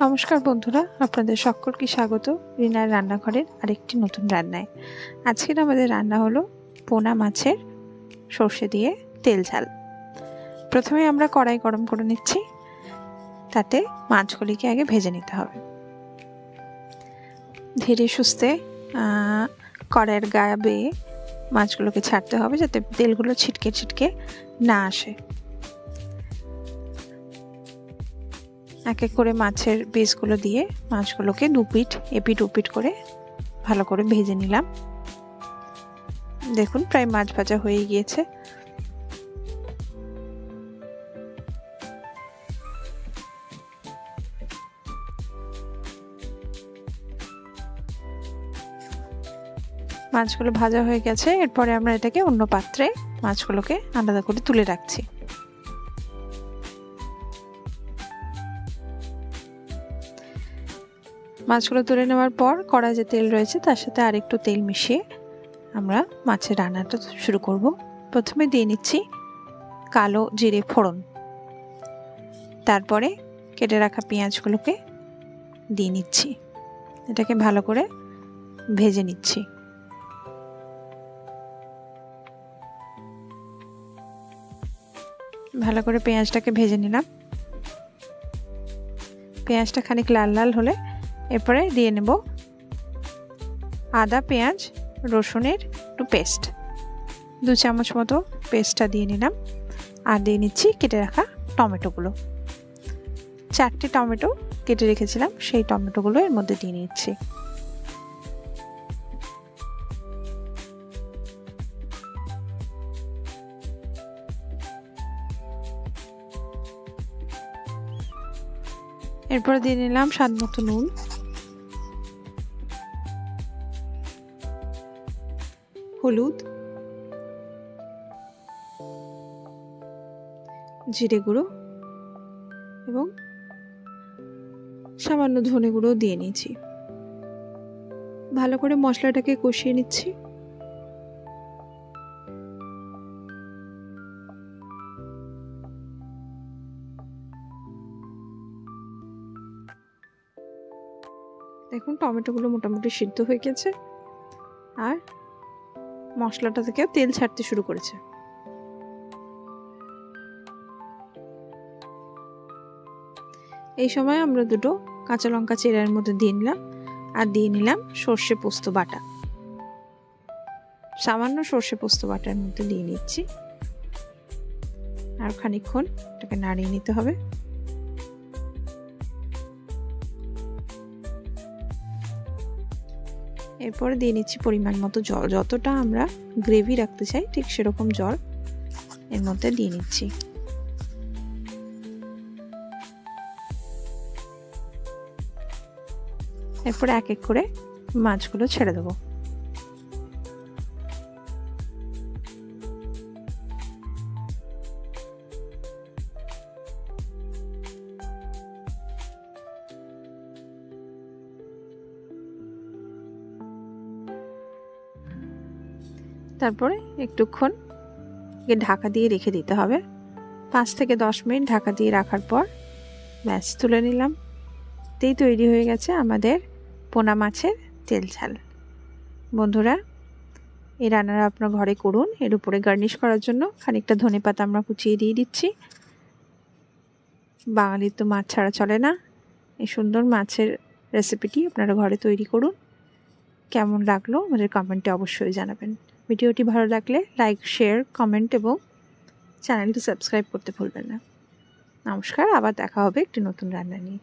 নমস্কার বন্ধুরা, আপনাদের সকলকে স্বাগত রিনার রান্নাঘরের আরেকটি নতুন রান্নায়। আজকের আমাদের রান্না হলো পোনা মাছের সর্ষে দিয়ে তেল ঝাল। প্রথমে আমরা কড়াই গরম করে নিচ্ছি, তাতে মাছগুলিকে আগে ভেজে নিতে হবে। ধীরে সুস্থে কড়াইয়ের গায়ে বেয়ে মাছগুলোকে ছাড়তে হবে, যাতে তেলগুলো ছিটকে ছিটকে না আসে। এক এক করে মাছের পিসগুলো দিয়ে মাছগুলোকে এপিট ওপিট করে ভালো করে ভেজে নিলাম। দেখুন প্রায় মাছ ভাজা হয়ে গিয়েছে। মাছগুলো ভাজা হয়ে গেছে, এরপরে আমরা এটাকে অন্য পাত্রে মাছগুলোকে আলাদা করে তুলে রাখছি। মাছগুলো তুলে নেওয়ার পর কড়াই যে তেল রয়েছে তার সাথে আরেকটু তেল মিশিয়ে আমরা মাছের রান্নাটা শুরু করব। প্রথমে দিয়ে নিচ্ছি কালো জিরে ফোড়ন, তারপরে কেটে রাখা পেঁয়াজগুলোকে দিয়ে নিচ্ছি। এটাকে ভালো করে ভেজে নিচ্ছি। ভালো করে পেঁয়াজটাকে ভেজে নিলাম। পেঁয়াজটা খানিক লাল লাল হলে এরপরে দিয়ে নেব আদা পেঁয়াজ রসুনের একটু পেস্ট, 2 চামচ মতো পেস্টটা দিয়ে নিলাম। আর দিয়ে নিচ্ছি কেটে রাখা টমেটোগুলো। 4টে টমেটো কেটে রেখেছিলাম, সেই টমেটোগুলো এর মধ্যে দিয়ে নিচ্ছি। এরপরে দিয়ে নিলাম স্বাদ মতো নুন, হলুদ, জিরে গুঁড়ো এবং সামান্য ধনে গুঁড়ো দিয়ে নিয়েছি। ভালো করে মশলাটাকে কষিয়ে নিচ্ছি। দেখুন টমেটোগুলো মোটামুটি সিদ্ধ হয়ে গেছে আর মশলাটা থেকেও তেল ছাড়তে শুরু করেছে। এই সময় আমরা 2 কাঁচা লঙ্কা চেরার মধ্যে দিয়ে নিলাম আর দিয়ে নিলাম সর্ষে পোস্ত বাটা। সামান্য সর্ষে পোস্ত বাটার মধ্যে দিয়ে নিচ্ছি আর খানিকক্ষণ এটাকে নাড়িয়ে নিতে হবে। এরপরে দিয়ে নিচ্ছি পরিমাণ মতো জল। যতটা আমরা গ্রেভি রাখতে চাই ঠিক সেরকম জল এর মধ্যে দিয়ে নিচ্ছি। এরপরে এক এক করে মাছগুলো ছেড়ে দেবো। তারপরে একটুক্ষণ ঢাকা দিয়ে রেখে দিতে হবে। 5 থেকে 10 মিনিট ঢাকা দিয়ে রাখার পর ব্যাস তুলে নিলাম। তেই তৈরি হয়ে গেছে আমাদের পোনা মাছের তেল ঝাল। বন্ধুরা, এই রান্নাটা আপনার ঘরে করুন। এর উপরে গার্নিশ করার জন্য খানিকটা ধনেপাতা আমরা কুচিয়ে দিয়ে দিচ্ছি। বাঙালির তো মাছ ছাড়া চলে না। এই সুন্দর মাছের রেসিপিটি আপনারা ঘরে তৈরি করুন। কেমন লাগলো আমাদের কমেন্টে অবশ্যই জানাবেন। ভিডিওটি ভালো লাগলে লাইক, শেয়ার, কমেন্ট এবং চ্যানেলটি সাবস্ক্রাইব করতে ভুলবেন না। নমস্কার, আবার দেখা হবে একটি নতুন রান্না নিয়ে।